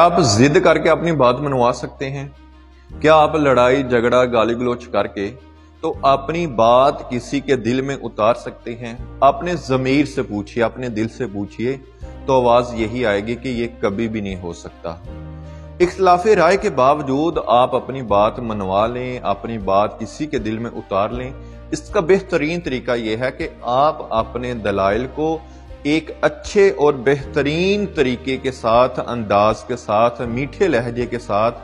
آپ ضد کر کے اپنی بات منوا سکتے ہیں؟ کیا آپ لڑائی جھگڑا گالی گلوچ کر کے تو اپنی بات کسی کے دل میں اتار سکتے ہیں؟ اپنے ضمیر سے پوچھئے، اپنے دل سے پوچھئے تو آواز یہی آئے گی کہ یہ کبھی بھی نہیں ہو سکتا۔ اختلاف رائے کے باوجود آپ اپنی بات منوا لیں، اپنی بات کسی کے دل میں اتار لیں۔ اس کا بہترین طریقہ یہ ہے کہ آپ اپنے دلائل کو ایک اچھے اور بہترین طریقے کے ساتھ، انداز کے ساتھ، میٹھے لہجے کے ساتھ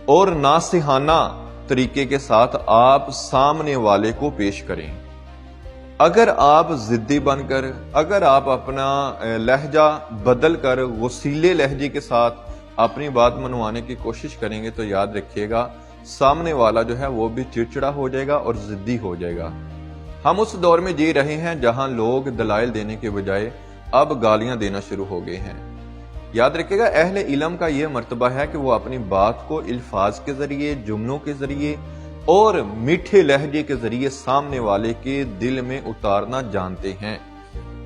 اور ناصحانہ طریقے کے ساتھ آپ سامنے والے کو پیش کریں۔ اگر آپ ضدی بن کر، اگر آپ اپنا لہجہ بدل کر غصیلے لہجے کے ساتھ اپنی بات منوانے کی کوشش کریں گے تو یاد رکھیے گا سامنے والا جو ہے وہ بھی چڑچڑا ہو جائے گا اور ضدی ہو جائے گا۔ ہم اس دور میں جی رہے ہیں جہاں لوگ دلائل دینے کے بجائے اب گالیاں دینا شروع ہو گئے ہیں۔ یاد رکھیے گا اہل علم کا یہ مرتبہ ہے کہ وہ اپنی بات کو الفاظ کے ذریعے، جملوں کے ذریعے اور میٹھے لہجے کے ذریعے سامنے والے کے دل میں اتارنا جانتے ہیں۔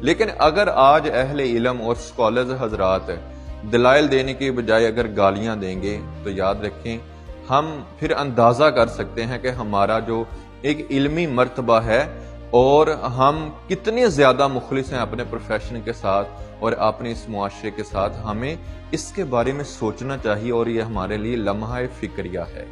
لیکن اگر آج اہل علم اور سکالرز حضرات دلائل دینے کے بجائے اگر گالیاں دیں گے تو یاد رکھیں ہم پھر اندازہ کر سکتے ہیں کہ ہمارا جو ایک علمی مرتبہ ہے اور ہم کتنے زیادہ مخلص ہیں اپنے پروفیشن کے ساتھ اور اپنے اس معاشرے کے ساتھ۔ ہمیں اس کے بارے میں سوچنا چاہیے اور یہ ہمارے لیے لمحہ فکریہ ہے۔